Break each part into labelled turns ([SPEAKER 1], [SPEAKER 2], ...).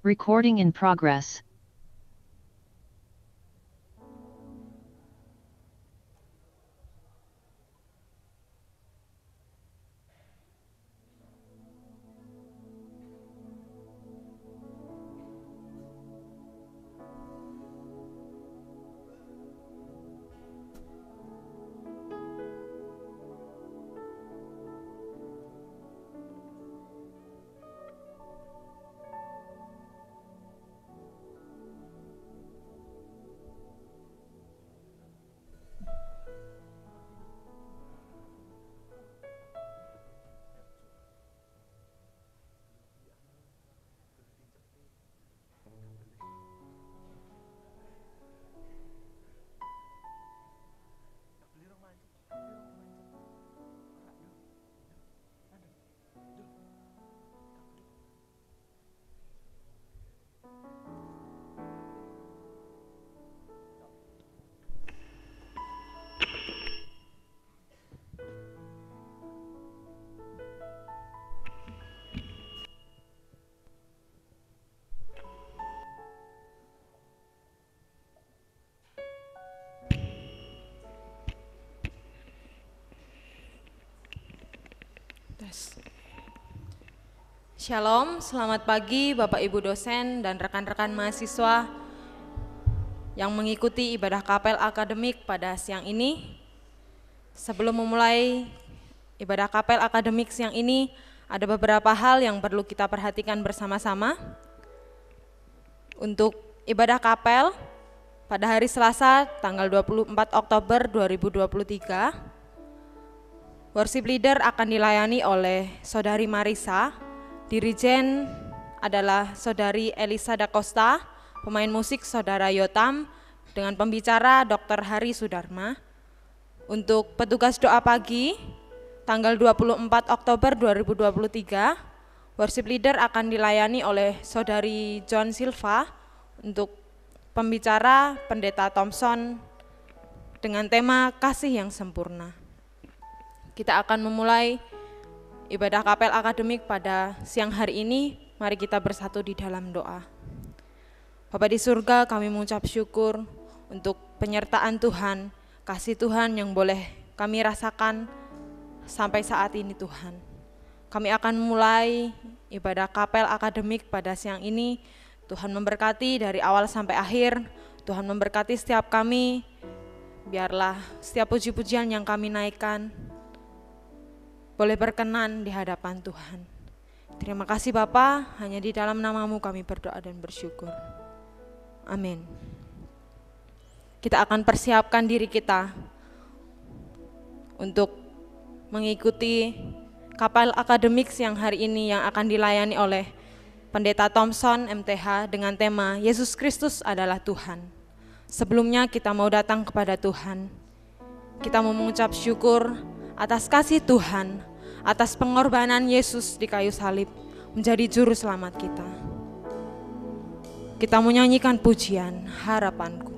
[SPEAKER 1] Recording in progress.
[SPEAKER 2] Shalom, selamat pagi Bapak Ibu dosen dan rekan-rekan mahasiswa yang mengikuti ibadah kapel akademik pada siang ini. Sebelum memulai ibadah kapel akademik siang ini, ada beberapa hal yang perlu kita perhatikan bersama-sama. Untuk ibadah kapel pada hari Selasa tanggal 24 Oktober 2023, worship leader akan dilayani oleh Saudari Marisa. Dirijen adalah Saudari Elisa Da Costa, pemain musik Saudara Yotam, dengan pembicara Dr. Hari Sudarma. Untuk petugas doa pagi, tanggal 24 Oktober 2023, worship leader akan dilayani oleh Saudari John Silva. Untuk pembicara Pendeta Thompson dengan tema Kasih yang Sempurna. Kita akan memulai ibadah kapel akademik pada siang hari ini. Mari kita bersatu di dalam doa. Bapa di surga, kami mengucap syukur untuk penyertaan Tuhan, kasih Tuhan yang boleh kami rasakan sampai saat ini Tuhan. Kami akan mulai ibadah kapel akademik pada siang ini. Tuhan memberkati dari awal sampai akhir. Tuhan memberkati setiap kami. Biarlah setiap puji-pujian yang kami naikkan boleh berkenan di hadapan Tuhan. Terima kasih Bapa, hanya di dalam nama-Mu kami berdoa dan bersyukur. Amin. Kita akan persiapkan diri kita untuk mengikuti kapel akademik siang hari ini yang akan dilayani oleh Pendeta Thompson MTH dengan tema Yesus Kristus adalah Tuhan. Sebelumnya kita mau datang kepada Tuhan. Kita mau mengucap syukur atas kasih Tuhan, atas pengorbanan Yesus di kayu salib menjadi juru selamat kita. Kita menyanyikan pujian harapanku.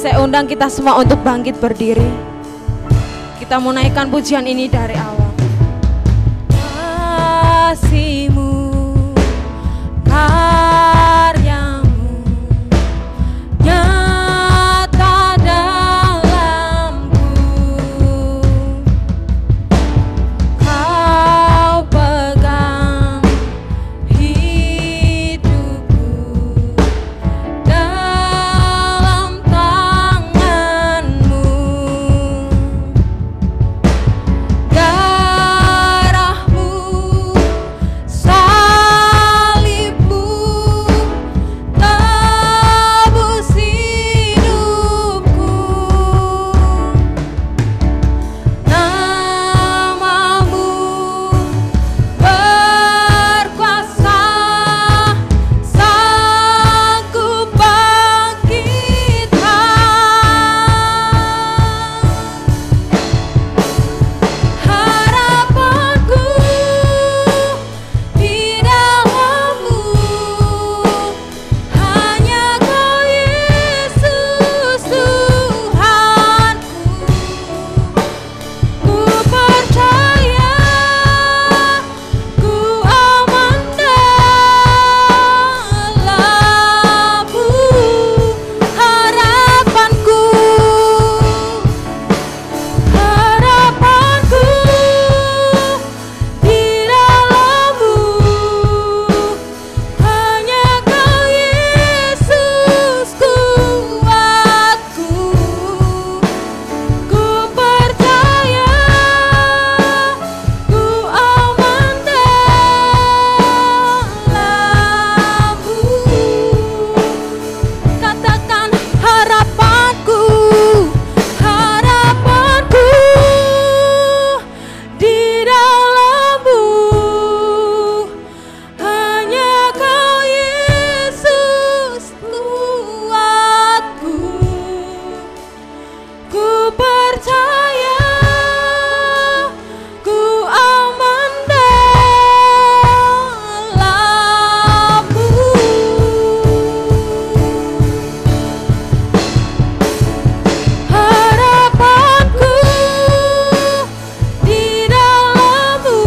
[SPEAKER 2] Saya undang kita semua untuk bangkit berdiri. Kita mau naikkan pujian ini dari awal. Kasih-Mu, karya-Mu nyata dalamku. Kau pegang hidupku dalam tangan-Mu. Darah-Mu, salib-Mu tebus hidupku. Nama-Mu berkuasa, sanggup bangkitkan. Harapanku di dalam-Mu, hanya Kau Yesus Tuhanku. Ku percaya, ku aman dalam-Mu. Harapanku, harapanku di dalam-Mu, hanya Kau Yesus kuatku. Ku percaya, ku aman dalam-Mu. Katakan harapanku, harapanku di dalam-Mu, hanya Kau Yesus kuatku. Ku percaya, ku aman dalam-Mu. Harapanku di dalam-Mu,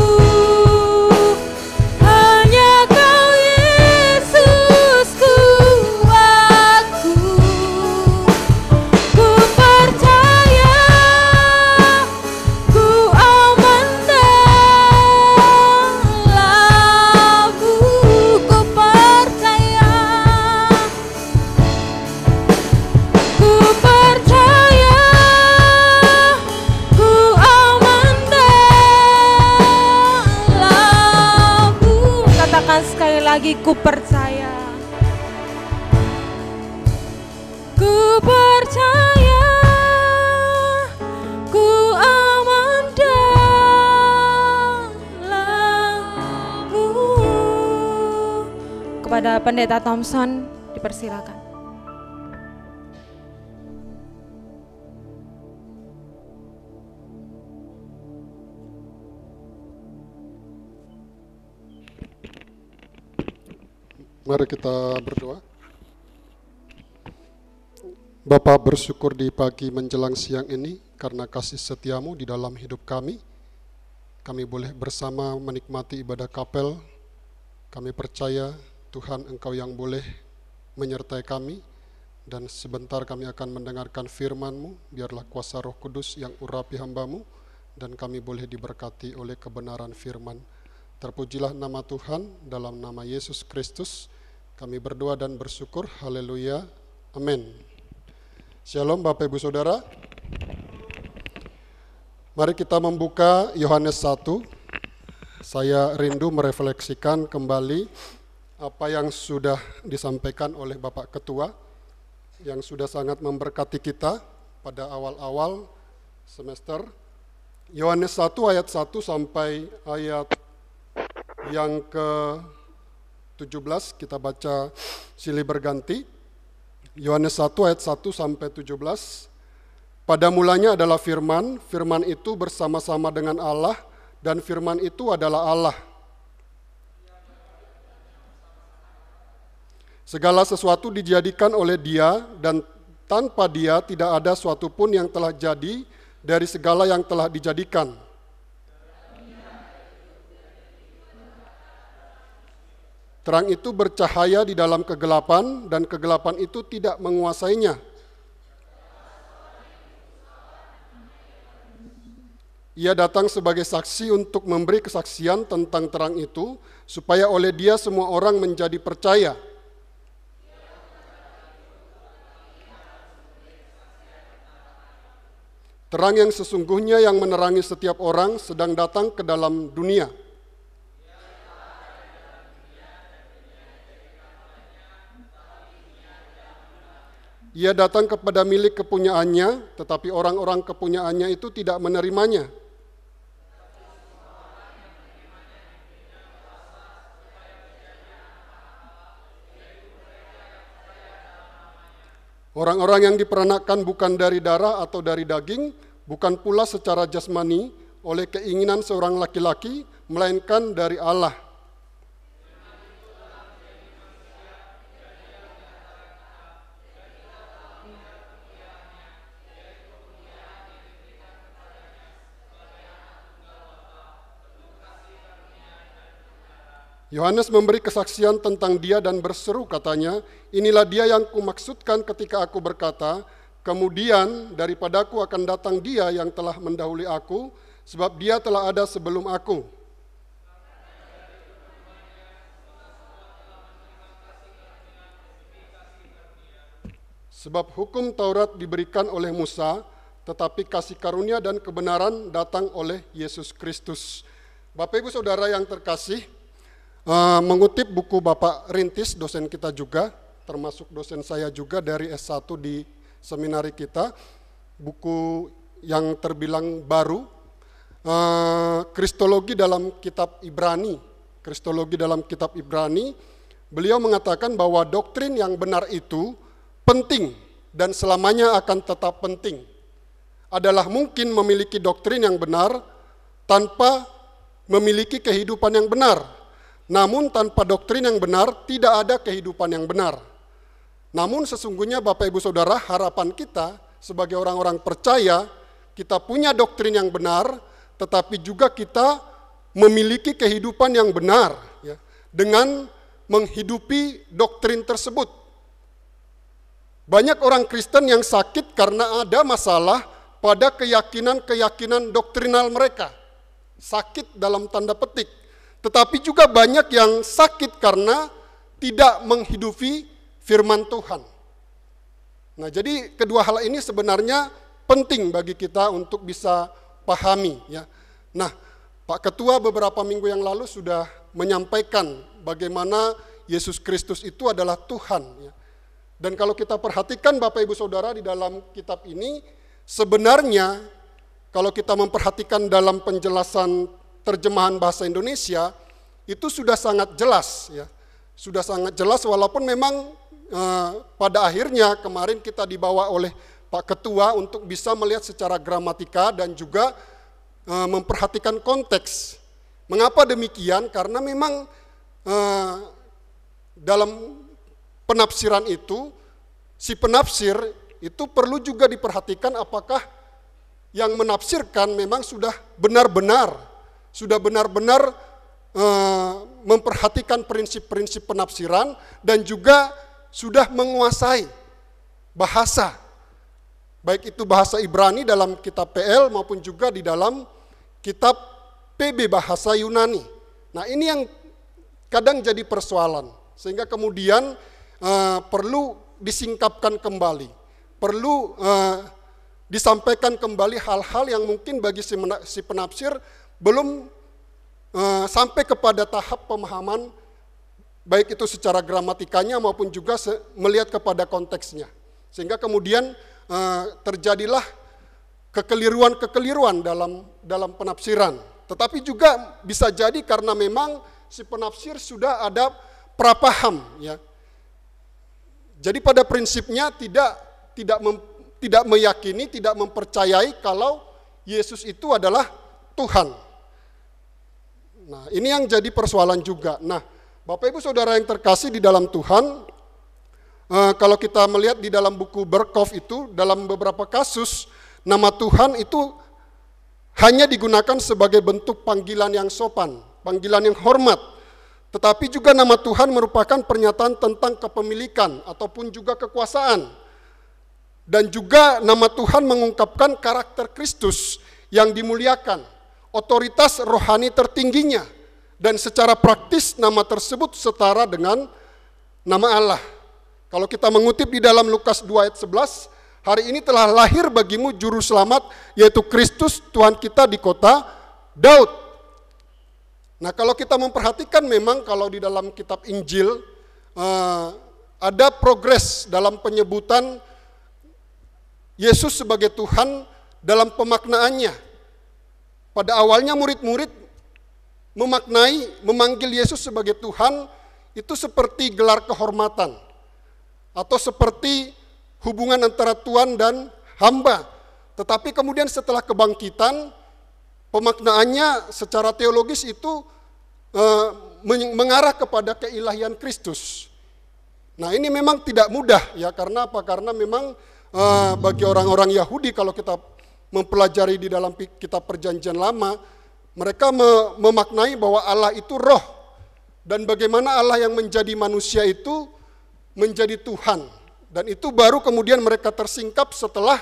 [SPEAKER 2] hanya Kau Yesus kuatku. Ku percaya, ku aman dalam-Mu. Ku percaya, ku percaya, ku aman dalam-Mu. Katakan sekali lagi, ku percaya. Ku percaya, ku aman dalam-Mu. Kepada Pendeta Thompson dipersilakan.
[SPEAKER 1] Mari kita berdoa. Bapa, bersyukur di pagi menjelang siang ini karena kasih setia-Mu di dalam hidup kami. Kami boleh bersama menikmati ibadah kapel. Kami percaya Tuhan, Engkau yang boleh menyertai kami, dan sebentar kami akan mendengarkan firman-Mu. Biarlah kuasa Roh Kudus yang urapi hamba-Mu, dan kami boleh diberkati oleh kebenaran firman. Terpujilah nama Tuhan, dalam nama Yesus Kristus kami berdoa dan bersyukur. Haleluya, amin. Shalom Bapak Ibu Saudara. Mari kita membuka Yohanes 1. Saya rindu merefleksikan kembali apa yang sudah disampaikan oleh Bapak Ketua, yang sudah sangat memberkati kita pada awal-awal semester. Yohanes 1 ayat 1 sampai ayat yang ke-17, kita baca silih berganti. Yohanes 1 ayat 1 sampai 17. Pada mulanya adalah firman, firman itu bersama-sama dengan Allah, dan firman itu adalah Allah. Segala sesuatu dijadikan oleh Dia, dan tanpa Dia tidak ada suatu pun yang telah jadi dari segala yang telah dijadikan. Terang itu bercahaya di dalam kegelapan, dan kegelapan itu tidak menguasainya. Ia datang sebagai saksi untuk memberi kesaksian tentang terang itu, supaya oleh Dia semua orang menjadi percaya. Terang yang sesungguhnya yang menerangi setiap orang sedang datang ke dalam dunia. Ia datang kepada milik kepunyaannya, tetapi orang-orang kepunyaannya itu tidak menerimanya. Orang-orang yang diperanakkan bukan dari darah atau dari daging, bukan pula secara jasmani oleh keinginan seorang laki-laki, melainkan dari Allah. Yohanes memberi kesaksian tentang Dia dan berseru katanya, inilah Dia yang kumaksudkan ketika aku berkata, kemudian daripadaku akan datang Dia yang telah mendahului aku, sebab Dia telah ada sebelum aku. Sebab hukum Taurat diberikan oleh Musa, tetapi kasih karunia dan kebenaran datang oleh Yesus Kristus. Bapak Ibu Saudara yang terkasih, mengutip buku Bapak Rintis, dosen kita juga, termasuk dosen saya juga dari S1 di seminari kita, buku yang terbilang baru, Kristologi dalam kitab Ibrani. Kristologi dalam kitab Ibrani, beliau mengatakan bahwa doktrin yang benar itu penting dan selamanya akan tetap penting. Adalah mungkin memiliki doktrin yang benar tanpa memiliki kehidupan yang benar. Namun tanpa doktrin yang benar, tidak ada kehidupan yang benar. Namun sesungguhnya Bapak Ibu Saudara, harapan kita sebagai orang-orang percaya, kita punya doktrin yang benar, tetapi juga kita memiliki kehidupan yang benar, ya, dengan menghidupi doktrin tersebut. Banyak orang Kristen yang sakit karena ada masalah pada keyakinan-keyakinan doktrinal mereka. Sakit dalam tanda petik. Tetapi juga banyak yang sakit karena tidak menghidupi firman Tuhan. Nah, jadi kedua hal ini sebenarnya penting bagi kita untuk bisa pahami, ya. Nah, Pak Ketua beberapa minggu yang lalu sudah menyampaikan bagaimana Yesus Kristus itu adalah Tuhan, ya. Dan kalau kita perhatikan Bapak Ibu Saudara di dalam kitab ini, sebenarnya kalau kita memperhatikan dalam penjelasan terjemahan bahasa Indonesia, itu sudah sangat jelas, ya. Sudah sangat jelas walaupun memang pada akhirnya kemarin kita dibawa oleh Pak Ketua untuk bisa melihat secara gramatika dan juga memperhatikan konteks. Mengapa demikian? Karena memang dalam penafsiran itu, si penafsir itu perlu juga diperhatikan apakah yang menafsirkan memang sudah benar-benar memperhatikan prinsip-prinsip penafsiran dan juga sudah menguasai bahasa. Baik itu bahasa Ibrani dalam kitab PL maupun juga di dalam kitab PB bahasa Yunani. Nah, ini yang kadang jadi persoalan. Sehingga kemudian perlu disingkapkan kembali. Perlu disampaikan kembali hal-hal yang mungkin bagi si penafsir belum sampai kepada tahap pemahaman, baik itu secara gramatikanya maupun juga melihat kepada konteksnya. Sehingga kemudian terjadilah kekeliruan-kekeliruan dalam penafsiran. Tetapi juga bisa jadi karena memang si penafsir sudah ada prapaham, ya. Jadi pada prinsipnya tidak meyakini, tidak mempercayai kalau Yesus itu adalah Tuhan. Nah, ini yang jadi persoalan juga. Nah, Bapak Ibu Saudara yang terkasih di dalam Tuhan, Kalau kita melihat di dalam buku Berkhof itu, dalam beberapa kasus, nama Tuhan itu hanya digunakan sebagai bentuk panggilan yang sopan, panggilan yang hormat. Tetapi juga nama Tuhan merupakan pernyataan tentang kepemilikan ataupun juga kekuasaan. Dan juga nama Tuhan mengungkapkan karakter Kristus yang dimuliakan, otoritas rohani tertingginya. Dan secara praktis nama tersebut setara dengan nama Allah. Kalau kita mengutip di dalam Lukas 2 ayat 11, hari ini telah lahir bagimu juru selamat, yaitu Kristus Tuhan kita di kota Daud. Nah, kalau kita memperhatikan memang kalau di dalam kitab Injil ada progres dalam penyebutan Yesus sebagai Tuhan dalam pemaknaannya. Pada awalnya murid-murid memanggil Yesus sebagai Tuhan itu seperti gelar kehormatan atau seperti hubungan antara Tuhan dan hamba. Tetapi kemudian setelah kebangkitan, pemaknaannya secara teologis itu mengarah kepada keilahian Kristus. Nah, ini memang tidak mudah ya, karena apa? Karena memang bagi orang-orang Yahudi kalau kita mempelajari di dalam kitab Perjanjian Lama, mereka memaknai bahwa Allah itu roh, dan bagaimana Allah yang menjadi manusia itu menjadi Tuhan. Dan itu baru kemudian mereka tersingkap setelah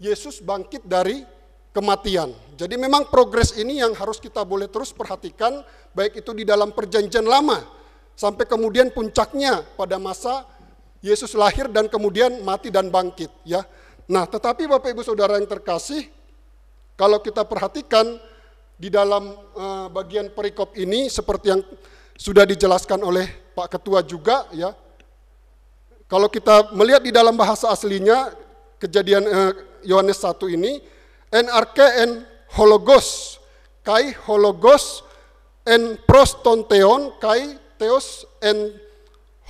[SPEAKER 1] Yesus bangkit dari kematian. Jadi memang progres ini yang harus kita boleh terus perhatikan, baik itu di dalam Perjanjian Lama, sampai kemudian puncaknya pada masa Yesus lahir dan kemudian mati dan bangkit. Ya. Nah, tetapi Bapak Ibu Saudara yang terkasih, kalau kita perhatikan di dalam bagian perikop ini, seperti yang sudah dijelaskan oleh Pak Ketua juga, ya. Kalau kita melihat di dalam bahasa aslinya, Kejadian Yohanes 1 ini, en arche en hologos, kai hologos en prostonteon, kai theos en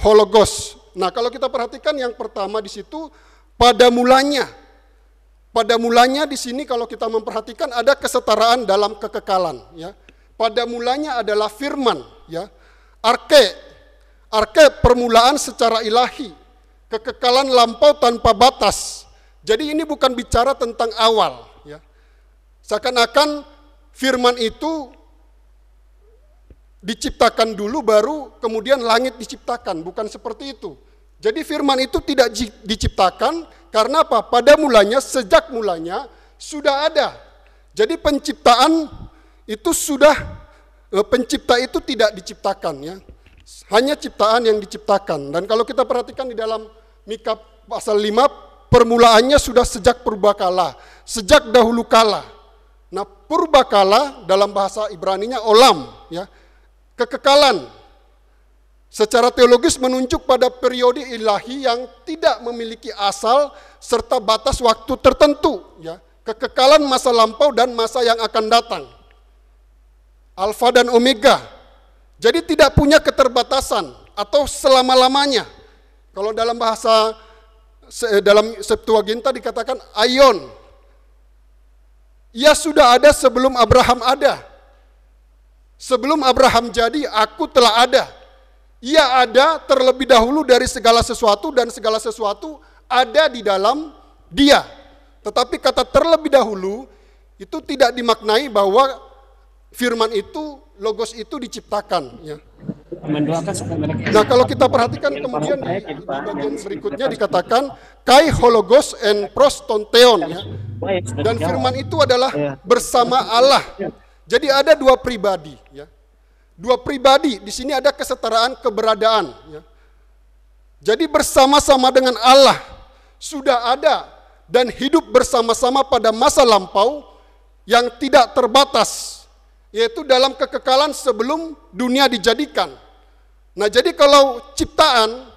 [SPEAKER 1] hologos. Nah, kalau kita perhatikan yang pertama di situ, pada mulanya. Pada mulanya di sini kalau kita memperhatikan ada kesetaraan dalam kekekalan, ya. Pada mulanya adalah firman, ya. Arche permulaan secara ilahi, kekekalan lampau tanpa batas. Jadi ini bukan bicara tentang awal, ya. Seakan-akan firman itu diciptakan dulu baru kemudian langit diciptakan, bukan seperti itu. Jadi firman itu tidak diciptakan karena apa? Pada mulanya, sejak mulanya sudah ada. Jadi penciptaan itu sudah, pencipta itu tidak diciptakan, ya. Hanya ciptaan yang diciptakan. Dan kalau kita perhatikan di dalam Mika pasal 5, permulaannya sudah sejak purbakala, sejak dahulu kala. Nah, purbakala dalam bahasa Ibraninya olam, ya. Kekekalan. Secara teologis menunjuk pada periode ilahi yang tidak memiliki asal serta batas waktu tertentu, ya. Kekekalan masa lampau dan masa yang akan datang. Alfa dan Omega. Jadi tidak punya keterbatasan atau selama-lamanya. Kalau dalam bahasa dalam Septuaginta dikatakan aion. Ia sudah ada sebelum Abraham ada. Sebelum Abraham jadi, aku telah ada. Ia ada terlebih dahulu dari segala sesuatu dan segala sesuatu ada di dalam dia. Tetapi kata terlebih dahulu itu tidak dimaknai bahwa firman itu, logos itu diciptakan, ya. Nah, kalau kita perhatikan kemudian di bagian berikutnya dikatakan kai hologos en prostonteon, ya. Dan firman itu adalah bersama Allah. Jadi ada dua pribadi, ya. Dua pribadi, di sini ada kesetaraan keberadaan, ya. Jadi bersama-sama dengan Allah sudah ada dan hidup bersama-sama pada masa lampau yang tidak terbatas, yaitu dalam kekekalan sebelum dunia dijadikan. Nah, jadi kalau ciptaan,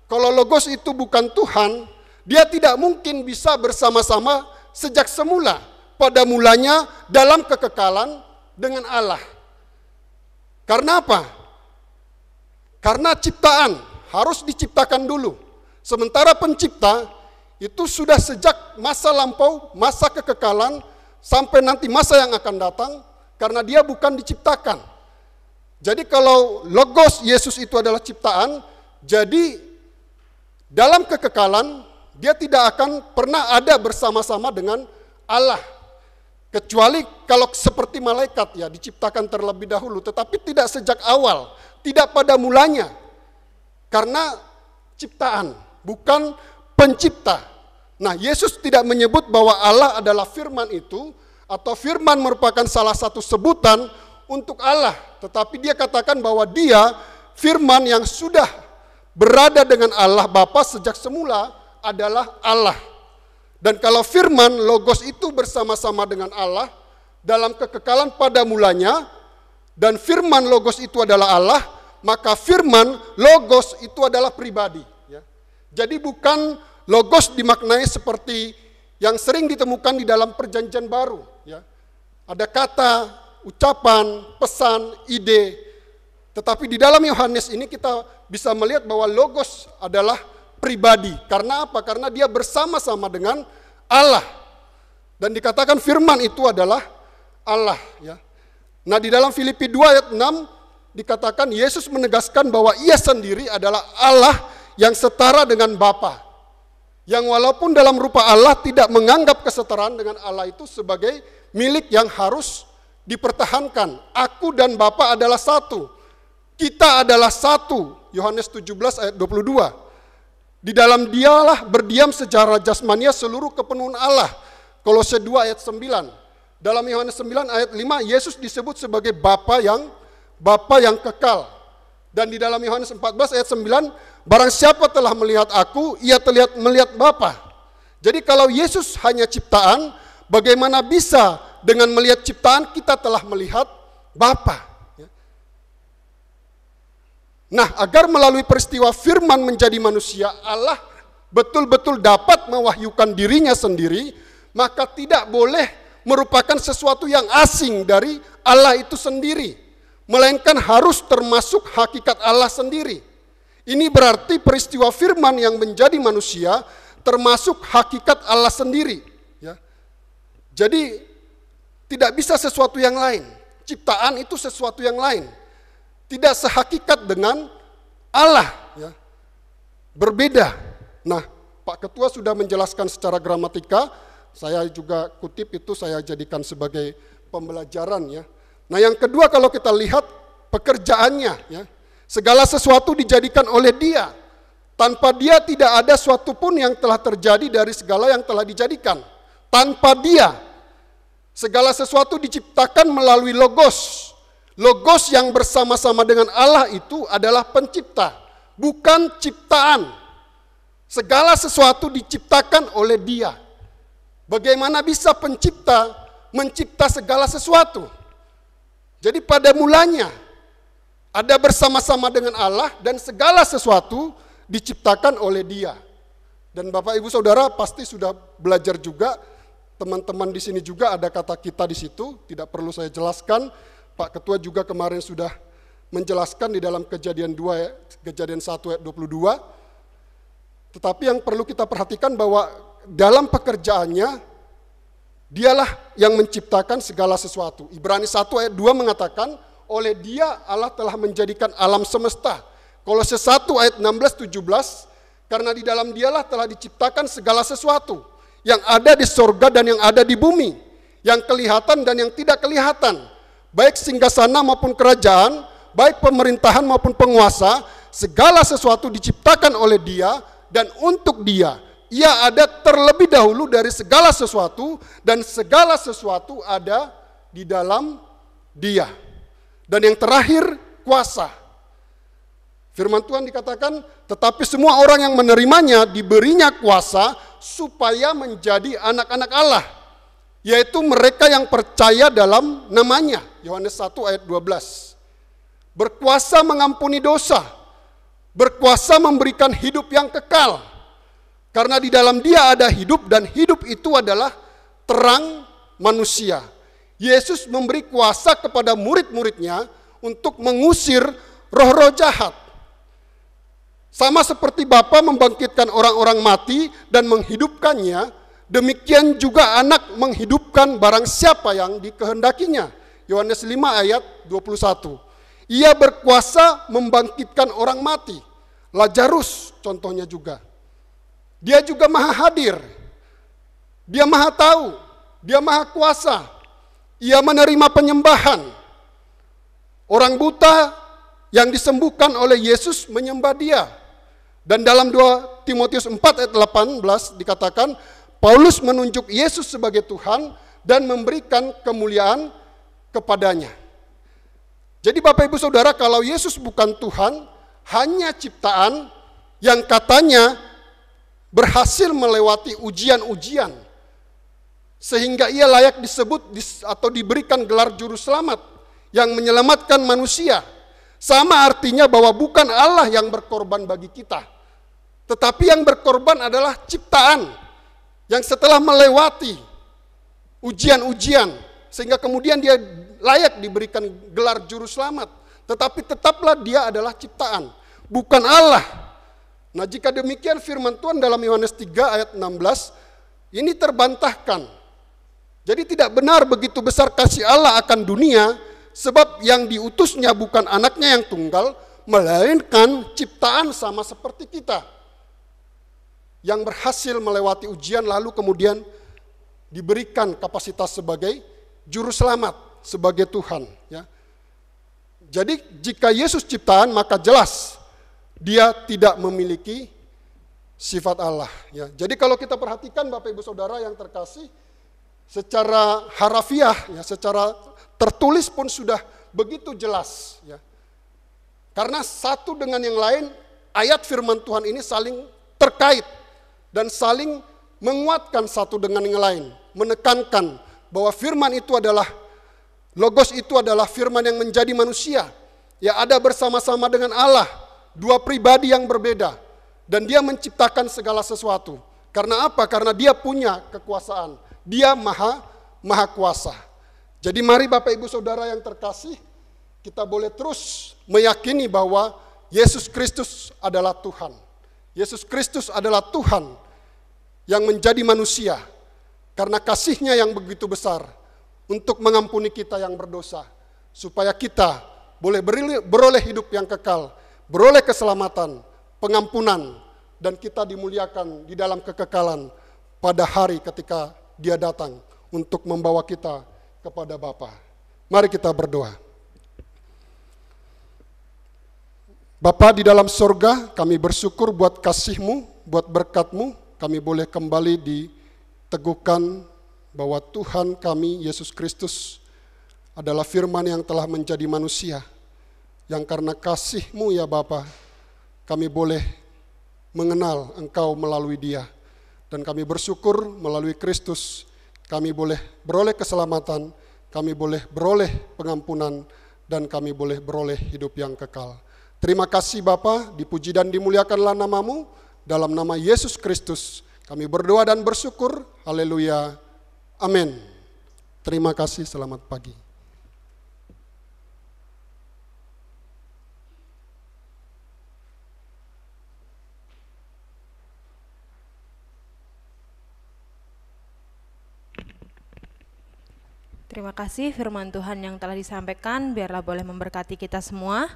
[SPEAKER 1] kalau logos itu bukan Tuhan, dia tidak mungkin bisa bersama-sama sejak semula, pada mulanya dalam kekekalan dengan Allah. Karena apa? Karena ciptaan harus diciptakan dulu. Sementara pencipta itu sudah sejak masa lampau, masa kekekalan, sampai nanti masa yang akan datang, karena dia bukan diciptakan. Jadi kalau logos Yesus itu adalah ciptaan, jadi dalam kekekalan dia tidak akan pernah ada bersama-sama dengan Allah. Kecuali kalau seperti malaikat ya diciptakan terlebih dahulu, tetapi tidak sejak awal, tidak pada mulanya. Karena ciptaan, bukan pencipta. Nah, Yesus tidak menyebut bahwa Allah adalah firman itu, atau firman merupakan salah satu sebutan untuk Allah. Tetapi dia katakan bahwa dia firman yang sudah berada dengan Allah Bapa sejak semula adalah Allah. Dan kalau firman logos itu bersama-sama dengan Allah dalam kekekalan pada mulanya, dan firman logos itu adalah Allah, maka firman logos itu adalah pribadi. Ya. Jadi bukan logos dimaknai seperti yang sering ditemukan di dalam perjanjian baru. Ya. Ada kata, ucapan, pesan, ide. Tetapi di dalam Yohanes ini kita bisa melihat bahwa logos adalah pribadi. Karena apa? Karena dia bersama-sama dengan Allah. Dan dikatakan firman itu adalah Allah. Ya. Nah, di dalam Filipi 2 ayat 6 dikatakan Yesus menegaskan bahwa ia sendiri adalah Allah yang setara dengan Bapa. Yang walaupun dalam rupa Allah tidak menganggap kesetaraan dengan Allah itu sebagai milik yang harus dipertahankan. Aku dan Bapa adalah satu. Kita adalah satu. Yohanes 17 ayat 22. Di dalam dialah berdiam secara jasmania seluruh kepenuhan Allah. Kolose 2 ayat 9. Dalam Yohanes 9 ayat 5 Yesus disebut sebagai Bapa yang kekal. Dan di dalam Yohanes 14 ayat 9, barang siapa telah melihat aku, ia telah melihat Bapa. Jadi kalau Yesus hanya ciptaan, bagaimana bisa dengan melihat ciptaan kita telah melihat Bapa? Nah, agar melalui peristiwa firman menjadi manusia, Allah betul-betul dapat mewahyukan dirinya sendiri, maka tidak boleh merupakan sesuatu yang asing dari Allah itu sendiri, melainkan harus termasuk hakikat Allah sendiri. Ini berarti peristiwa firman yang menjadi manusia termasuk hakikat Allah sendiri. Ya. Jadi tidak bisa sesuatu yang lain. Ciptaan itu sesuatu yang lain. Tidak sehakikat dengan Allah, ya. Berbeda. Nah, Pak Ketua sudah menjelaskan secara gramatika, saya juga kutip itu, saya jadikan sebagai pembelajaran, ya. Nah, yang kedua kalau kita lihat pekerjaannya, ya, segala sesuatu dijadikan oleh Dia. Tanpa Dia tidak ada suatu pun yang telah terjadi dari segala yang telah dijadikan. Tanpa Dia, segala sesuatu diciptakan melalui logos. Logos yang bersama-sama dengan Allah itu adalah pencipta, bukan ciptaan. Segala sesuatu diciptakan oleh Dia. Bagaimana bisa pencipta mencipta segala sesuatu? Jadi pada mulanya ada bersama-sama dengan Allah dan segala sesuatu diciptakan oleh Dia. Dan Bapak Ibu Saudara pasti sudah belajar juga, teman-teman di sini juga ada kata kita di situ, tidak perlu saya jelaskan. Pak Ketua juga kemarin sudah menjelaskan di dalam Kejadian 1 ayat 22. Tetapi yang perlu kita perhatikan bahwa dalam pekerjaannya Dialah yang menciptakan segala sesuatu. Ibrani 1 ayat 2 mengatakan oleh Dia Allah telah menjadikan alam semesta. Kolose 1 ayat 16-17, karena di dalam Dialah telah diciptakan segala sesuatu yang ada di sorga dan yang ada di bumi, yang kelihatan dan yang tidak kelihatan, baik singgasana maupun kerajaan, baik pemerintahan maupun penguasa, segala sesuatu diciptakan oleh Dia dan untuk Dia. Ia ada terlebih dahulu dari segala sesuatu dan segala sesuatu ada di dalam Dia. Dan yang terakhir, kuasa. Firman Tuhan dikatakan, tetapi semua orang yang menerimanya diberinya kuasa supaya menjadi anak-anak Allah, yaitu mereka yang percaya dalam namanya. Yohanes 1 ayat 12. Berkuasa mengampuni dosa, berkuasa memberikan hidup yang kekal. Karena di dalam Dia ada hidup dan hidup itu adalah terang manusia. Yesus memberi kuasa kepada murid-muridnya untuk mengusir roh-roh jahat. Sama seperti Bapa membangkitkan orang-orang mati dan menghidupkannya, demikian juga Anak menghidupkan barang siapa yang dikehendakinya. Yohanes 5 ayat 21. Ia berkuasa membangkitkan orang mati. Lazarus contohnya juga. Dia juga maha hadir. Dia maha tahu. Dia maha kuasa. Ia menerima penyembahan. Orang buta yang disembuhkan oleh Yesus menyembah dia. Dan dalam 2 Timotius 4 ayat 18 dikatakan, Paulus menunjuk Yesus sebagai Tuhan dan memberikan kemuliaan kepadanya. Jadi Bapak Ibu Saudara, kalau Yesus bukan Tuhan, hanya ciptaan yang katanya berhasil melewati ujian-ujian, sehingga ia layak disebut atau diberikan gelar juru selamat yang menyelamatkan manusia. Sama artinya bahwa bukan Allah yang berkorban bagi kita, tetapi yang berkorban adalah ciptaan yang setelah melewati ujian-ujian, sehingga kemudian dia layak diberikan gelar juru selamat. Tetapi tetaplah dia adalah ciptaan, bukan Allah. Nah, jika demikian firman Tuhan dalam Yohanes 3 ayat 16, ini terbantahkan. Jadi tidak benar begitu besar kasih Allah akan dunia, sebab yang diutusnya bukan anaknya yang tunggal, melainkan ciptaan sama seperti kita, yang berhasil melewati ujian lalu kemudian diberikan kapasitas sebagai juru selamat, sebagai Tuhan. Ya. Jadi jika Yesus ciptaan, maka jelas dia tidak memiliki sifat Allah. Ya. Jadi kalau kita perhatikan Bapak Ibu Saudara yang terkasih, secara harafiah, ya, secara tertulis pun sudah begitu jelas. Ya. Karena satu dengan yang lain, ayat firman Tuhan ini saling terkait dan saling menguatkan satu dengan yang lain, menekankan bahwa firman itu adalah, Logos itu adalah firman yang menjadi manusia, ya ada bersama-sama dengan Allah, dua pribadi yang berbeda, dan dia menciptakan segala sesuatu. Karena apa? Karena dia punya kekuasaan, dia maha kuasa. Jadi mari Bapak Ibu Saudara yang terkasih, kita boleh terus meyakini bahwa Yesus Kristus adalah Tuhan. Yesus Kristus adalah Tuhan yang menjadi manusia, karena kasih-Nya yang begitu besar untuk mengampuni kita yang berdosa, supaya kita boleh beroleh hidup yang kekal, beroleh keselamatan, pengampunan, dan kita dimuliakan di dalam kekekalan pada hari ketika Dia datang untuk membawa kita kepada Bapa. Mari kita berdoa. Bapa di dalam sorga, kami bersyukur buat kasih-Mu, buat berkat-Mu, kami boleh kembali diteguhkan bahwa Tuhan kami, Yesus Kristus, adalah firman yang telah menjadi manusia, yang karena kasih-Mu ya Bapa, kami boleh mengenal Engkau melalui Dia, dan kami bersyukur melalui Kristus, kami boleh beroleh keselamatan, kami boleh beroleh pengampunan, dan kami boleh beroleh hidup yang kekal. Terima kasih Bapa, dipuji dan dimuliakanlah nama-Mu, dalam nama Yesus Kristus, kami berdoa dan bersyukur, haleluya. Amin. Terima kasih, selamat pagi.
[SPEAKER 2] Terima kasih firman Tuhan yang telah disampaikan, biarlah boleh memberkati kita semua.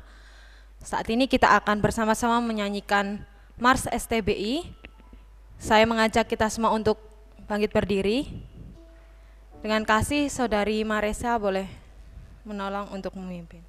[SPEAKER 2] Saat ini kita akan bersama-sama menyanyikan Mars STBI. Saya mengajak kita semua untuk bangkit berdiri. Dengan kasih, Saudari Maresa boleh menolong untuk memimpin.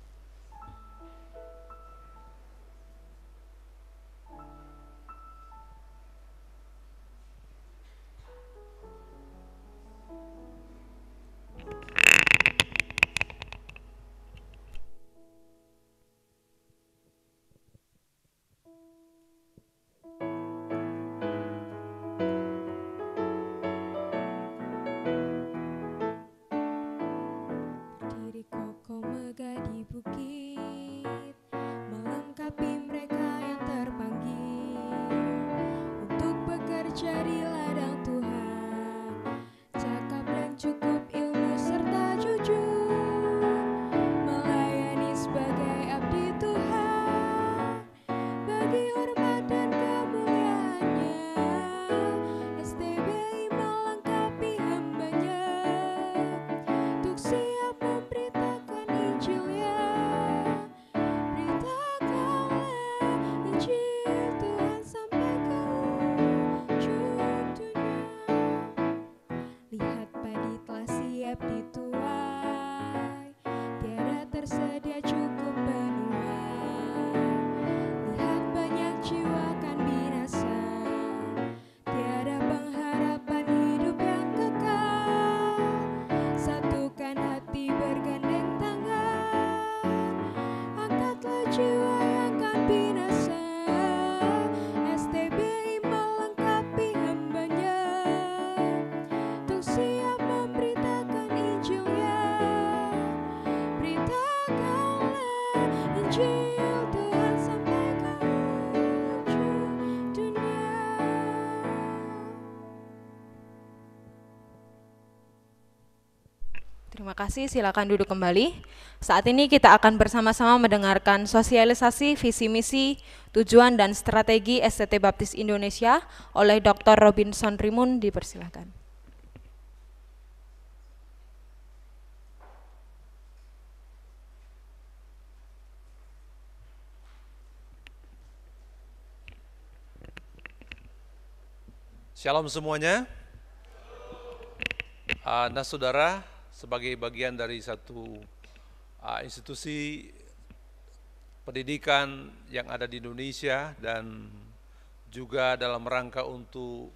[SPEAKER 3] Bukit melengkapi mereka yang terpanggil untuk bekerja di ladang Tuhan, cakap dan cukup ilmu serta jujur, melayani sebagai abdi Tuhan, bagi hormat dan kemuliaannya. STBI melengkapi hambanya untuk siap memberitakan Injil-Nya. Beritakanlah Injil Tuhan sampai ke ujung Injil Tuhan sampai ke ujung dunia.
[SPEAKER 2] Terima kasih, silakan duduk kembali. Saat ini kita akan bersama-sama mendengarkan sosialisasi visi misi, tujuan dan strategi STT Baptis Indonesia oleh Dr. Robinson Rimun, dipersilakan.
[SPEAKER 4] Shalom semuanya. Nah saudara, sebagai bagian dari satu institusi pendidikan yang ada di Indonesia dan juga dalam rangka untuk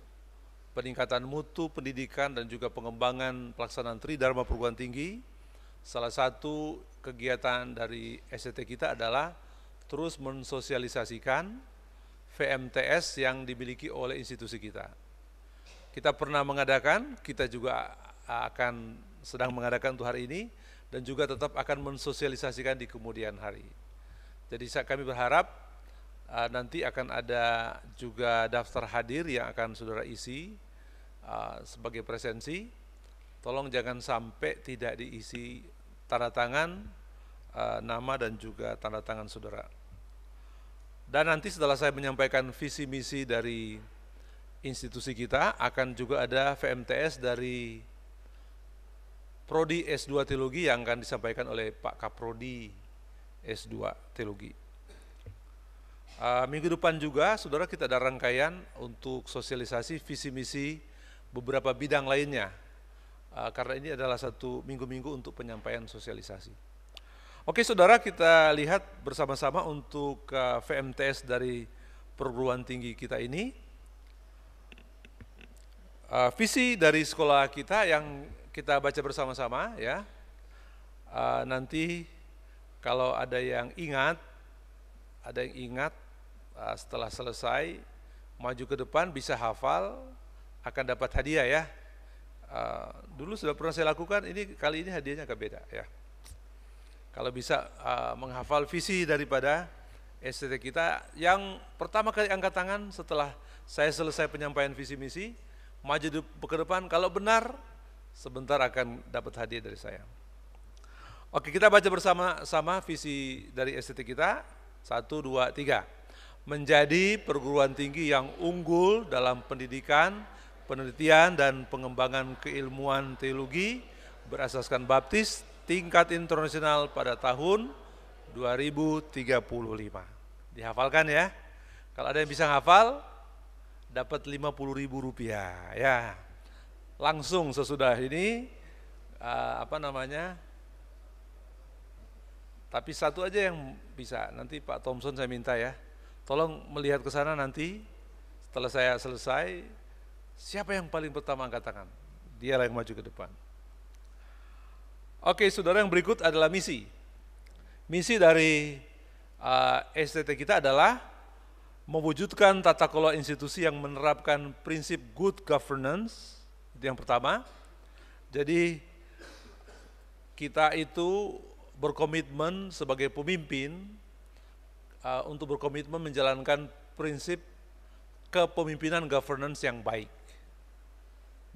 [SPEAKER 4] peningkatan mutu pendidikan dan juga pengembangan pelaksanaan Tridharma Perguruan Tinggi, salah satu kegiatan dari STT kita adalah terus mensosialisasikan VMTS yang dimiliki oleh institusi kita. Kita pernah mengadakan, kita juga akan sedang mengadakan untuk hari ini, dan juga tetap akan mensosialisasikan di kemudian hari. Jadi kami berharap nanti akan ada juga daftar hadir yang akan saudara isi sebagai presensi. Tolong jangan sampai tidak diisi tanda tangan, nama dan juga tanda tangan saudara. Dan nanti setelah saya menyampaikan visi misi dari institusi kita, akan juga ada VMTS dari Prodi S2 Teologi yang akan disampaikan oleh Pak Kaprodi S2 Teologi. Minggu depan juga, saudara, kita ada rangkaian untuk sosialisasi visi misi beberapa bidang lainnya, karena ini adalah satu minggu-minggu untuk penyampaian sosialisasi. Oke saudara, kita lihat bersama-sama untuk VMTS dari perguruan tinggi kita ini. Visi dari sekolah kita yang kita baca bersama-sama ya. Nanti kalau ada yang ingat setelah selesai maju ke depan bisa hafal, akan dapat hadiah ya. Dulu sudah pernah saya lakukan, ini kali ini hadiahnya agak beda ya. Kalau bisa menghafal visi daripada STT kita, yang pertama kali angkat tangan setelah saya selesai penyampaian visi misi, maju ke depan, kalau benar sebentar akan dapat hadiah dari saya. Oke, kita baca bersama-sama visi dari STT kita. 1, 2, 3. Menjadi perguruan tinggi yang unggul dalam pendidikan, penelitian dan pengembangan keilmuan teologi berasaskan baptis tingkat internasional pada tahun 2035. Dihafalkan ya. Kalau ada yang bisa hafal, dapat Rp50.000 ya. Langsung sesudah ini tapi satu aja yang bisa, nanti Pak Thompson saya minta ya, tolong melihat ke sana nanti setelah saya selesai, siapa yang paling pertama angkat tangan, dialah yang maju ke depan. Oke saudara, yang berikut adalah misi dari STT kita adalah mewujudkan tata kelola institusi yang menerapkan prinsip good governance, itu yang pertama. Jadi kita itu berkomitmen sebagai pemimpin untuk berkomitmen menjalankan prinsip kepemimpinan governance yang baik.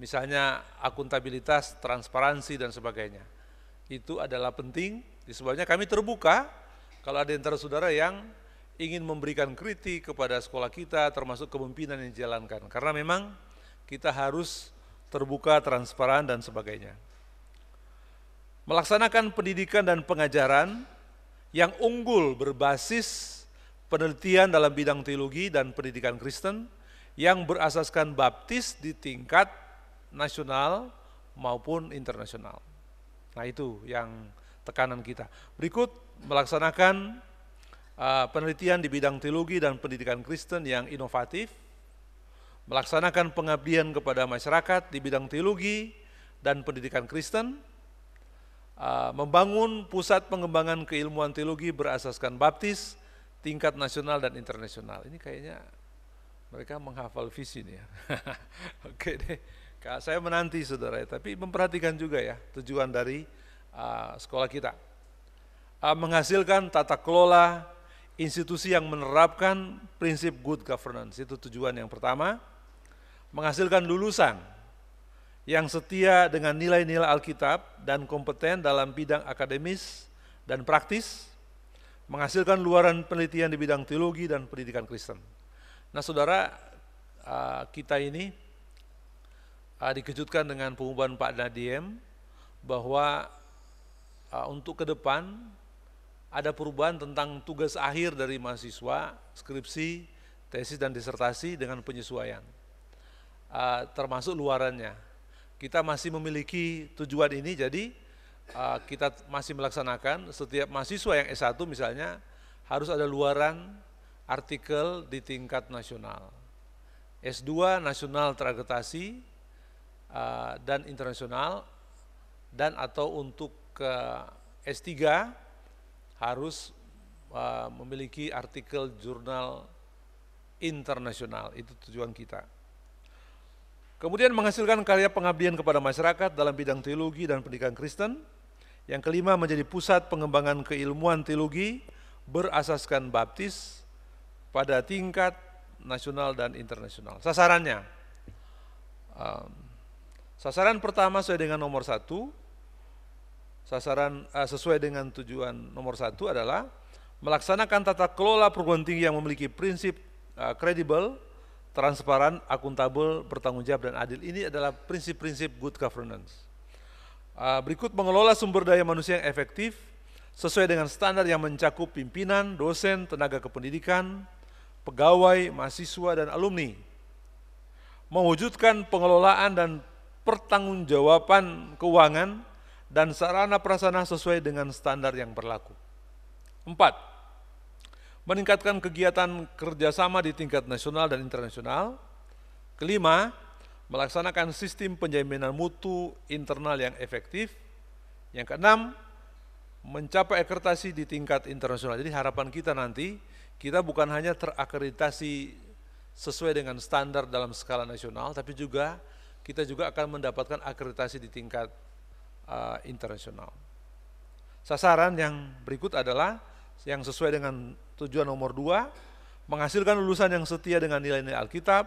[SPEAKER 4] Misalnya akuntabilitas, transparansi dan sebagainya. Itu adalah penting, disebabnya kami terbuka kalau ada antara saudara yang ingin memberikan kritik kepada sekolah kita, termasuk kepemimpinan yang dijalankan. Karena memang kita harus terbuka, transparan, dan sebagainya. Melaksanakan pendidikan dan pengajaran yang unggul berbasis penelitian dalam bidang teologi dan pendidikan Kristen yang berasaskan baptis di tingkat nasional maupun internasional. Nah itu yang tekanan kita. Berikut, melaksanakan penelitian di bidang teologi dan pendidikan Kristen yang inovatif, melaksanakan pengabdian kepada masyarakat di bidang teologi dan pendidikan Kristen, membangun pusat pengembangan keilmuan teologi berasaskan baptis tingkat nasional dan internasional. Ini kayaknya mereka menghafal visi nih ya. Oke deh, saya menanti saudara, tapi memperhatikan juga ya tujuan dari sekolah kita. menghasilkan tata kelola institusi yang menerapkan prinsip good governance. Itu tujuan yang pertama. Menghasilkan lulusan yang setia dengan nilai-nilai Alkitab dan kompeten dalam bidang akademis dan praktis, menghasilkan luaran penelitian di bidang teologi dan pendidikan Kristen. Nah saudara, kita ini dikejutkan dengan pengumuman Pak Nadiem bahwa untuk ke depan ada perubahan tentang tugas akhir dari mahasiswa, skripsi, tesis dan disertasi dengan penyesuaian, termasuk luarannya. Kita masih memiliki tujuan ini, jadi kita masih melaksanakan setiap mahasiswa yang S1 misalnya harus ada luaran artikel di tingkat nasional. S2 nasional terakreditasi dan internasional, dan atau untuk ke S3 harus memiliki artikel jurnal internasional. Itu tujuan kita. Kemudian menghasilkan karya pengabdian kepada masyarakat dalam bidang teologi dan pendidikan Kristen. Yang kelima, menjadi pusat pengembangan keilmuan teologi berasaskan baptis pada tingkat nasional dan internasional. Sasarannya, sasaran pertama sesuai dengan nomor 1, sesuai dengan tujuan nomor 1 adalah melaksanakan tata kelola perguruan tinggi yang memiliki prinsip kredibel, transparan, akuntabel, bertanggung jawab, dan adil. Ini adalah prinsip-prinsip good governance. Berikut, mengelola sumber daya manusia yang efektif sesuai dengan standar yang mencakup pimpinan, dosen, tenaga kependidikan, pegawai, mahasiswa, dan alumni. Mewujudkan pengelolaan dan pertanggungjawaban keuangan dan sarana prasarana sesuai dengan standar yang berlaku. 4. Meningkatkan kegiatan kerjasama di tingkat nasional dan internasional. Kelima, melaksanakan sistem penjaminan mutu internal yang efektif. Yang keenam, mencapai akreditasi di tingkat internasional. Jadi harapan kita nanti, kita bukan hanya terakreditasi sesuai dengan standar dalam skala nasional, tapi juga kita juga akan mendapatkan akreditasi di tingkat internasional. Sasaran yang berikut adalah yang sesuai dengan tujuan nomor 2, menghasilkan lulusan yang setia dengan nilai-nilai Alkitab.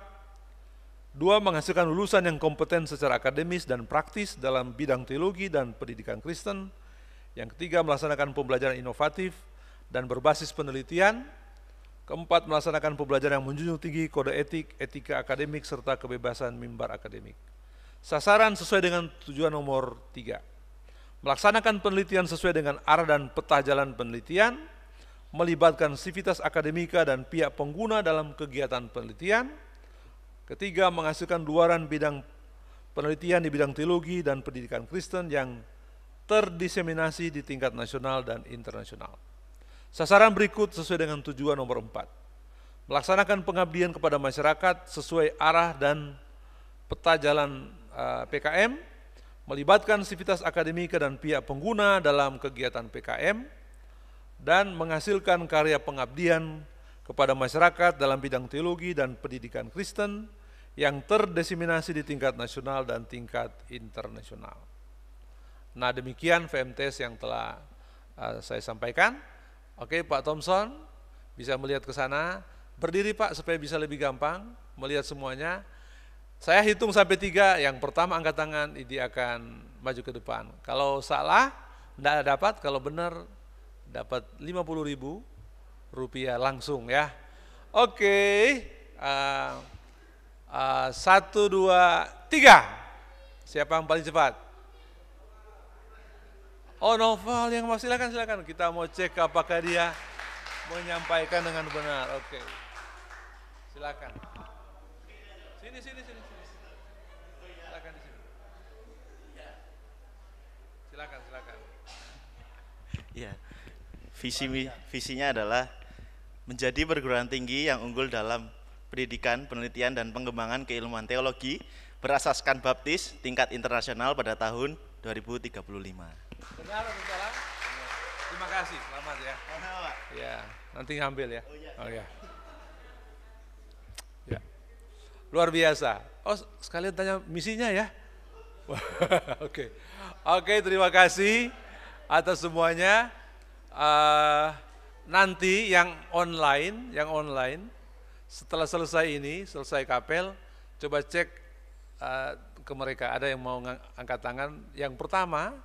[SPEAKER 4] 2, menghasilkan lulusan yang kompeten secara akademis dan praktis dalam bidang teologi dan pendidikan Kristen. Yang ketiga, melaksanakan pembelajaran inovatif dan berbasis penelitian. Keempat, melaksanakan pembelajaran yang menjunjung tinggi kode etik, etika akademik, serta kebebasan mimbar akademik. Sasaran sesuai dengan tujuan nomor 3. Melaksanakan penelitian sesuai dengan arah dan peta jalan penelitian, melibatkan sivitas akademika dan pihak pengguna dalam kegiatan penelitian. Ketiga, menghasilkan luaran bidang penelitian di bidang teologi dan pendidikan Kristen yang terdiseminasi di tingkat nasional dan internasional. Sasaran berikut sesuai dengan tujuan nomor 4. Melaksanakan pengabdian kepada masyarakat sesuai arah dan peta jalan PKM, melibatkan sivitas akademika dan pihak pengguna dalam kegiatan PKM, dan menghasilkan karya pengabdian kepada masyarakat dalam bidang teologi dan pendidikan Kristen yang terdiseminasi di tingkat nasional dan tingkat internasional. Nah, demikian VMTS yang telah saya sampaikan. Oke, Pak Thompson bisa melihat ke sana. Berdiri Pak supaya bisa lebih gampang melihat semuanya. Saya hitung sampai 3, yang pertama angkat tangan, dia akan maju ke depan. Kalau salah, tidak dapat, kalau benar dapat 50.000 rupiah langsung ya. Oke, 1, 2, 3. Siapa yang paling cepat? Oh, Noval yang mau, silakan. Kita mau cek apakah dia menyampaikan dengan benar. Oke, silakan. Sini. Silakan di sini. Silakan.
[SPEAKER 5] Ya, visinya adalah menjadi perguruan tinggi yang unggul dalam pendidikan, penelitian, dan pengembangan keilmuan teologi berasaskan baptis tingkat internasional pada tahun 2035.
[SPEAKER 4] Benar atau salah? Terima kasih, selamat ya. Ya, nanti ngambil ya. Oh ya. Ya. Luar biasa. Oh, sekalian tanya misinya ya. Oke, terima kasih atas semuanya. Nanti yang online, setelah selesai kapel, coba cek ke mereka, ada yang mau angkat tangan. Yang pertama,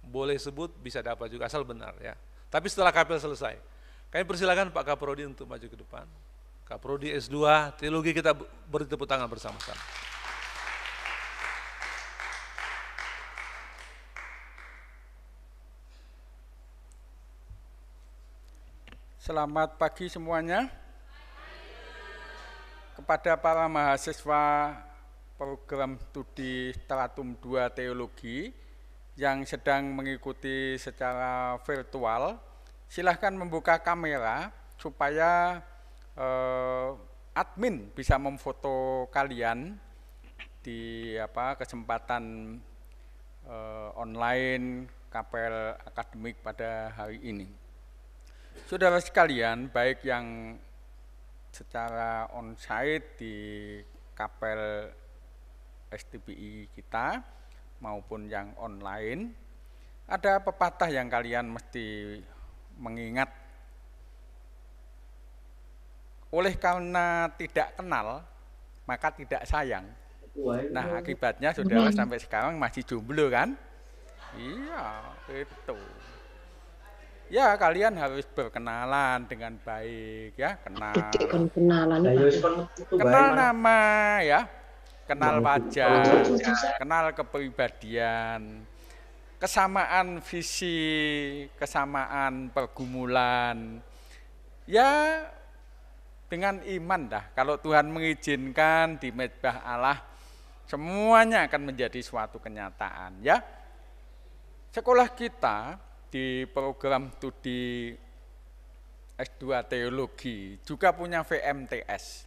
[SPEAKER 4] boleh sebut, bisa dapat juga, asal benar ya. Tapi setelah kapel selesai, kami persilakan Pak Kaprodi untuk maju ke depan. Kaprodi S2 Teologi, kita beri tepuk tangan bersama-sama.
[SPEAKER 6] Selamat pagi semuanya. Kepada para mahasiswa program studi Stratum 2 Teologi yang sedang mengikuti secara virtual, silahkan membuka kamera supaya admin bisa memfoto kalian di kesempatan online kapel akademik pada hari ini. Saudara sekalian, baik yang secara onsite di kapel STBI kita maupun yang online, ada pepatah yang kalian mesti mengingat. Oleh karena tidak kenal, maka tidak sayang. Nah, akibatnya saudara sampai sekarang masih jomblo kan? Iya, itu. Ya, kalian harus berkenalan dengan baik ya, kenal nama ya, kenal wajah, kenal kepribadian, kesamaan visi, kesamaan pergumulan. Ya, dengan iman dah, kalau Tuhan mengizinkan di mezbah Allah, semuanya akan menjadi suatu kenyataan ya. Sekolah kita di program studi S2 Teologi juga punya VMTS,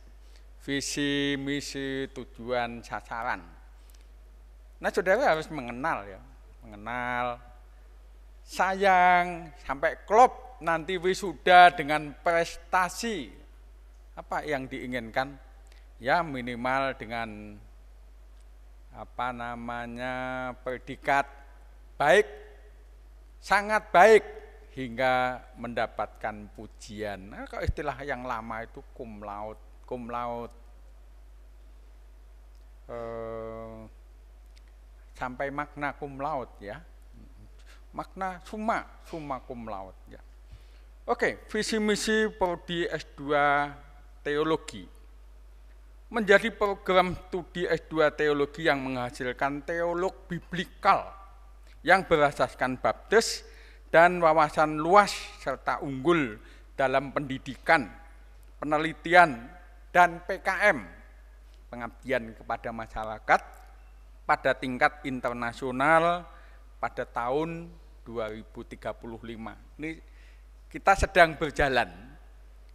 [SPEAKER 6] visi, misi, tujuan, sasaran. Nah, saudara harus mengenal ya, mengenal, sayang, sampai klop nanti wisuda dengan prestasi apa yang diinginkan, ya minimal dengan predikat baik, sangat baik, hingga mendapatkan pujian. Nah, kalau istilah yang lama itu cum laude, sampai makna cum laude ya, makna summa cum laude ya. Oke, visi misi prodi S2 Teologi menjadi program studi S2 Teologi yang menghasilkan teolog biblikal yang berasaskan baptis dan wawasan luas serta unggul dalam pendidikan, penelitian, dan PKM, pengabdian kepada masyarakat pada tingkat internasional pada tahun 2035. Ini kita sedang berjalan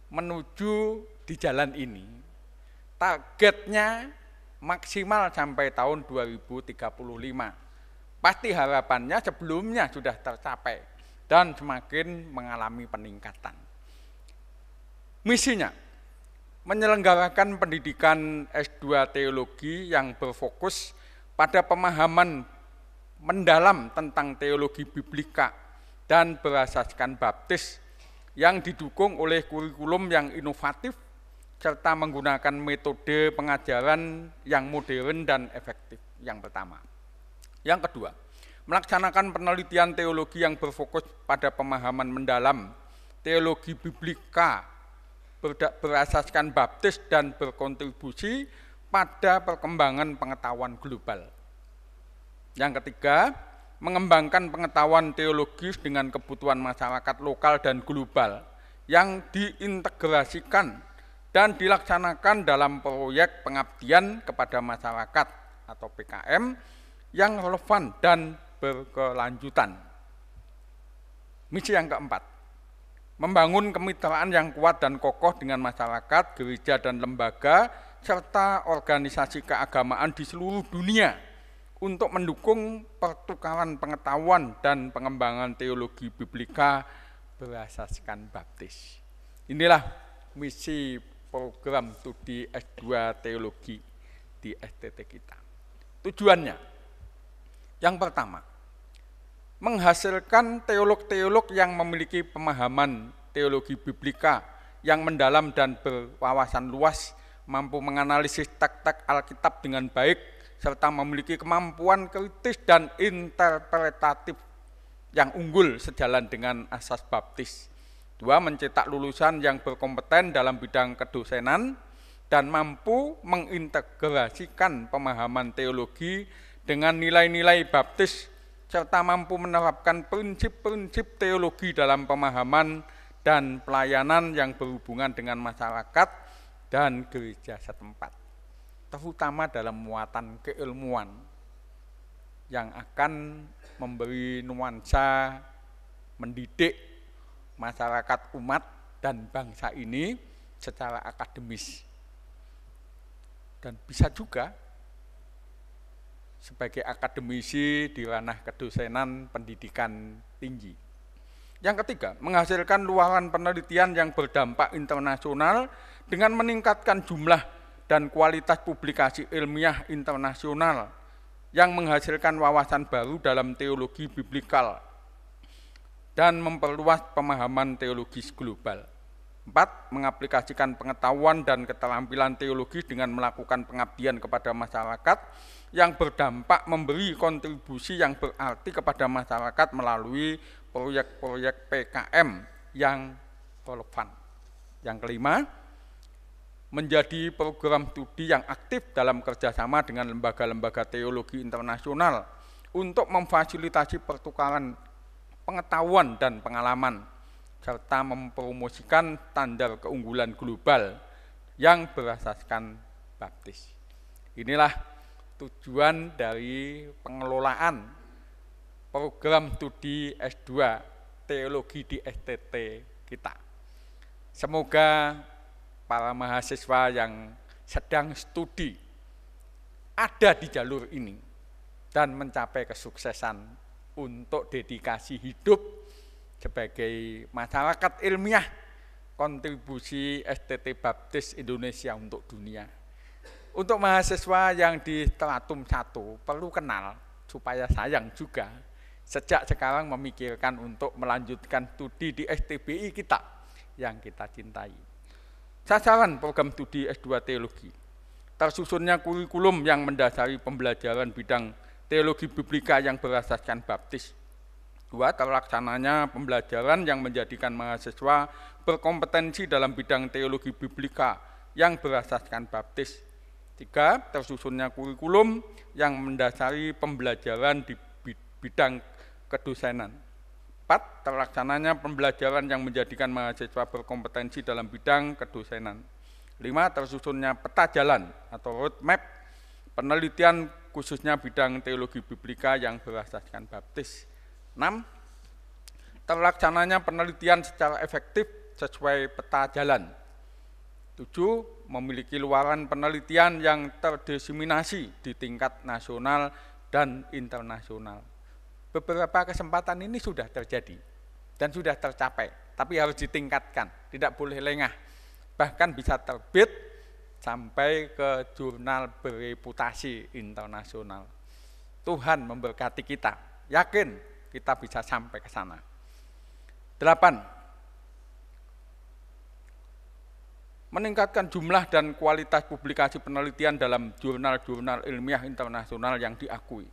[SPEAKER 6] menuju di jalan ini. Targetnya maksimal sampai tahun 2035. Pasti harapannya sebelumnya sudah tercapai dan semakin mengalami peningkatan. Misinya, menyelenggarakan pendidikan S2 Teologi yang berfokus pada pemahaman mendalam tentang teologi biblika dan berasaskan baptis yang didukung oleh kurikulum yang inovatif serta menggunakan metode pengajaran yang modern dan efektif, yang pertama. Yang kedua, melaksanakan penelitian teologi yang berfokus pada pemahaman mendalam teologi biblika, berasaskan baptis dan berkontribusi pada perkembangan pengetahuan global. Yang ketiga, mengembangkan pengetahuan teologis dengan kebutuhan masyarakat lokal dan global yang diintegrasikan dan dilaksanakan dalam proyek pengabdian kepada masyarakat atau PKM yang relevan dan berkelanjutan. Misi yang keempat, membangun kemitraan yang kuat dan kokoh dengan masyarakat, gereja dan lembaga, serta organisasi keagamaan di seluruh dunia untuk mendukung pertukaran pengetahuan dan pengembangan teologi biblika berasaskan baptis. Inilah misi program studi S2 Teologi di STT kita. Tujuannya, yang pertama, menghasilkan teolog-teolog yang memiliki pemahaman teologi biblika yang mendalam dan berwawasan luas, mampu menganalisis teks-teks Alkitab dengan baik, serta memiliki kemampuan kritis dan interpretatif yang unggul sejalan dengan asas baptis. 2. Mencetak lulusan yang berkompeten dalam bidang kedosenan dan mampu mengintegrasikan pemahaman teologi dengan nilai-nilai baptis, serta mampu menerapkan prinsip-prinsip teologi dalam pemahaman dan pelayanan yang berhubungan dengan masyarakat dan gereja setempat, terutama dalam muatan keilmuan yang akan memberi nuansa mendidik masyarakat umat dan bangsa ini secara akademis, dan bisa juga sebagai akademisi di ranah kedosenan pendidikan tinggi. Yang ketiga, menghasilkan luaran penelitian yang berdampak internasional dengan meningkatkan jumlah dan kualitas publikasi ilmiah internasional yang menghasilkan wawasan baru dalam teologi biblikal dan memperluas pemahaman teologis global. 4. Mengaplikasikan pengetahuan dan keterampilan teologis dengan melakukan pengabdian kepada masyarakat yang berdampak, memberi kontribusi yang berarti kepada masyarakat melalui proyek-proyek PKM yang relevan. Yang kelima, menjadi program studi yang aktif dalam kerjasama dengan lembaga-lembaga teologi internasional untuk memfasilitasi pertukaran pengetahuan dan pengalaman, serta mempromosikan standar keunggulan global yang berasaskan baptis. Inilah tujuan dari pengelolaan program studi S2 teologi di STT kita. Semoga para mahasiswa yang sedang studi ada di jalur ini dan mencapai kesuksesan untuk dedikasi hidup sebagai masyarakat ilmiah, kontribusi STT Baptis Indonesia untuk dunia. Untuk mahasiswa yang di Stratum 1 perlu kenal supaya sayang juga sejak sekarang memikirkan untuk melanjutkan studi di STBI kita yang kita cintai. Sasaran program studi S2 teologi, tersusunnya kurikulum yang mendasari pembelajaran bidang teologi biblika yang berasaskan baptis. 2. Terlaksananya pembelajaran yang menjadikan mahasiswa berkompetensi dalam bidang teologi biblika yang berasaskan baptis. 3. Tersusunnya kurikulum yang mendasari pembelajaran di bidang kedosenan. 4. Terlaksananya pembelajaran yang menjadikan mahasiswa berkompetensi dalam bidang kedosenan. 5. Tersusunnya peta jalan atau roadmap penelitian khususnya bidang teologi biblika yang berasaskan baptis. 6. Terlaksananya penelitian secara efektif sesuai peta jalan. 7. Memiliki luaran penelitian yang terdiseminasi di tingkat nasional dan internasional. Beberapa kesempatan ini sudah terjadi dan sudah tercapai, tapi harus ditingkatkan, tidak boleh lengah. Bahkan bisa terbit sampai ke jurnal bereputasi internasional. Tuhan memberkati kita, yakin kita bisa sampai ke sana. 8. Meningkatkan jumlah dan kualitas publikasi penelitian dalam jurnal-jurnal ilmiah internasional yang diakui.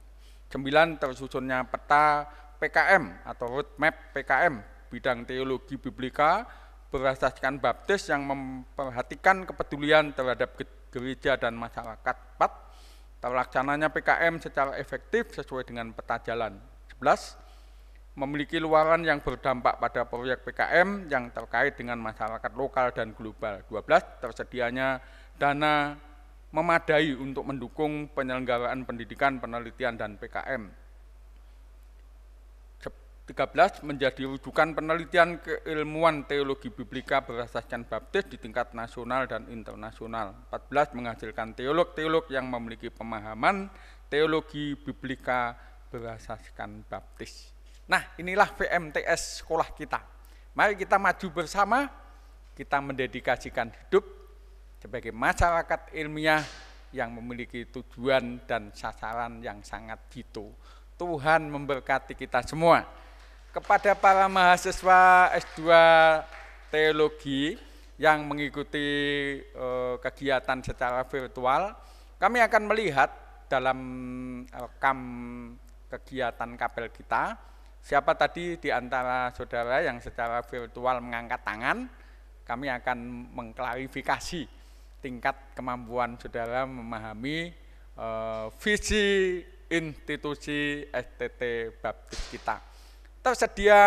[SPEAKER 6] 9. Tersusunnya peta PKM atau roadmap PKM bidang teologi biblika berasaskan baptis yang memperhatikan kepedulian terhadap gereja dan masyarakat. 4. Terlaksananya PKM secara efektif sesuai dengan peta jalan. 11. Memiliki luaran yang berdampak pada proyek PKM yang terkait dengan masyarakat lokal dan global. 12. Tersedianya dana memadai untuk mendukung penyelenggaraan pendidikan, penelitian, dan PKM. 13. Menjadi rujukan penelitian keilmuan teologi biblika berasaskan baptis di tingkat nasional dan internasional. 14. Menghasilkan teolog-teolog yang memiliki pemahaman teologi biblika berasaskan baptis. Nah, inilah VMTS sekolah kita. Mari kita maju bersama, kita mendedikasikan hidup sebagai masyarakat ilmiah yang memiliki tujuan dan sasaran yang sangat jitu. Tuhan memberkati kita semua. Kepada para mahasiswa S2 Teologi yang mengikuti kegiatan secara virtual, kami akan melihat dalam rekam kegiatan kapel kita, siapa tadi di antara saudara yang secara virtual mengangkat tangan, kami akan mengklarifikasi tingkat kemampuan saudara memahami visi institusi STT Baptis kita. Tersedia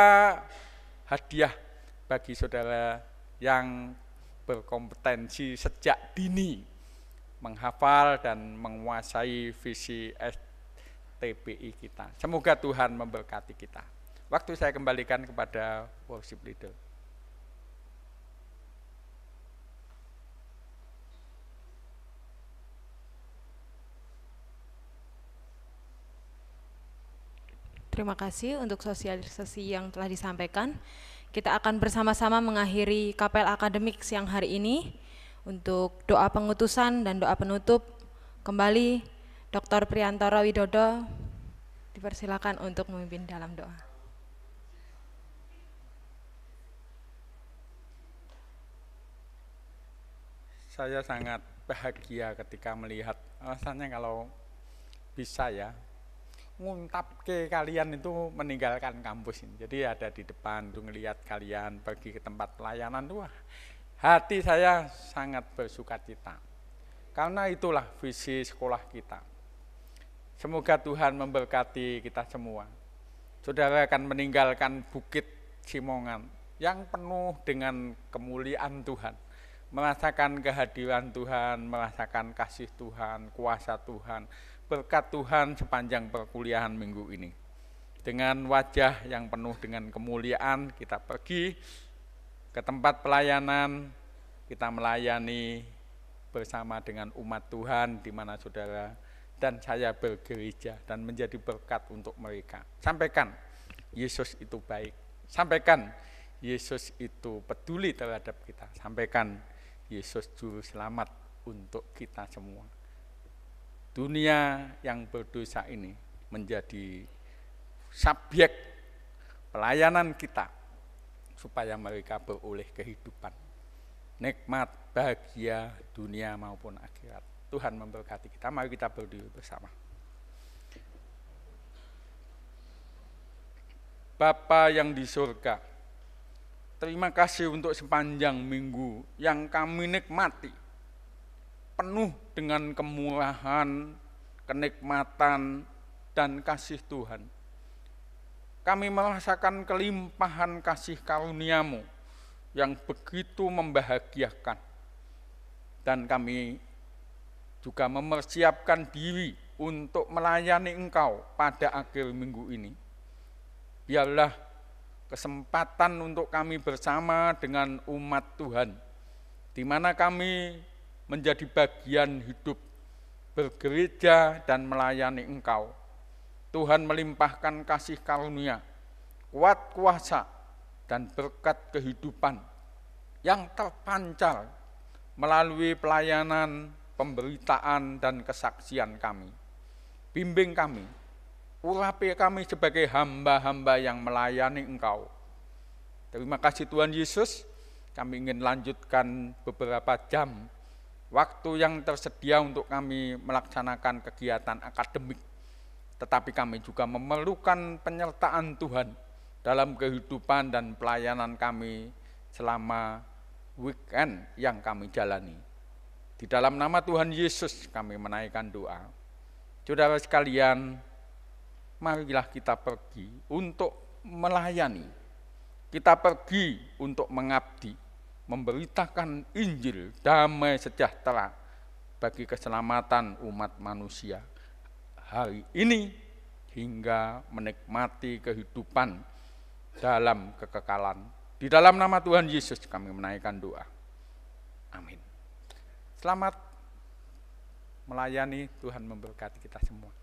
[SPEAKER 6] hadiah bagi saudara yang berkompetensi sejak dini menghafal dan menguasai visi STBI kita. Semoga Tuhan memberkati kita. Waktu saya kembalikan kepada worship leader.
[SPEAKER 2] Terima kasih untuk sosialisasi yang telah disampaikan. Kita akan bersama-sama mengakhiri kapel akademik siang hari ini. Untuk doa pengutusan dan doa penutup, kembali Dr. Priyantoro Widodo dipersilakan untuk memimpin dalam doa.
[SPEAKER 6] Saya sangat bahagia ketika melihat, rasanya kalau bisa ya, nguntap ke kalian itu meninggalkan kampus ini. Jadi ada di depan tuh ngelihat kalian pergi ke tempat pelayanan tuh, hati saya sangat bersukacita. Karena itulah visi sekolah kita. Semoga Tuhan memberkati kita semua. Saudara akan meninggalkan Bukit Simongan yang penuh dengan kemuliaan Tuhan. Merasakan kehadiran Tuhan, merasakan kasih Tuhan, kuasa Tuhan, berkat Tuhan sepanjang perkuliahan minggu ini. Dengan wajah yang penuh dengan kemuliaan, kita pergi ke tempat pelayanan, kita melayani bersama dengan umat Tuhan di mana saudara dan saya bergereja dan menjadi berkat untuk mereka. Sampaikan Yesus itu baik, sampaikan Yesus itu peduli terhadap kita, sampaikan Yesus juru selamat untuk kita semua. Dunia yang berdosa ini menjadi subjek pelayanan kita supaya mereka beroleh kehidupan, nikmat, bahagia dunia maupun akhirat. Tuhan memberkati kita. Mari kita berdiri bersama. Bapa yang di surga, terima kasih untuk sepanjang minggu yang kami nikmati, penuh dengan kemurahan, kenikmatan, dan kasih Tuhan. Kami merasakan kelimpahan kasih karunia-Mu yang begitu membahagiakan. Dan kami juga mempersiapkan diri untuk melayani Engkau pada akhir minggu ini. Biarlah kesempatan untuk kami bersama dengan umat Tuhan, di mana kami menjadi bagian hidup, bergereja dan melayani Engkau. Tuhan melimpahkan kasih karunia, kuat kuasa, dan berkat kehidupan yang terpancar melalui pelayanan, pemberitaan, dan kesaksian kami. Bimbing kami, urapi kami sebagai hamba-hamba yang melayani Engkau. Terima kasih Tuhan Yesus, kami ingin lanjutkan beberapa jam waktu yang tersedia untuk kami melaksanakan kegiatan akademik. Tetapi kami juga memerlukan penyertaan Tuhan dalam kehidupan dan pelayanan kami selama weekend yang kami jalani. Di dalam nama Tuhan Yesus kami menaikkan doa. Saudara sekalian, marilah kita pergi untuk melayani. Kita pergi untuk mengabdi, memberitakan Injil damai sejahtera bagi keselamatan umat manusia hari ini hingga menikmati kehidupan dalam kekekalan. Di dalam nama Tuhan Yesus kami menaikkan doa. Amin. Selamat melayani, Tuhan memberkati kita semua.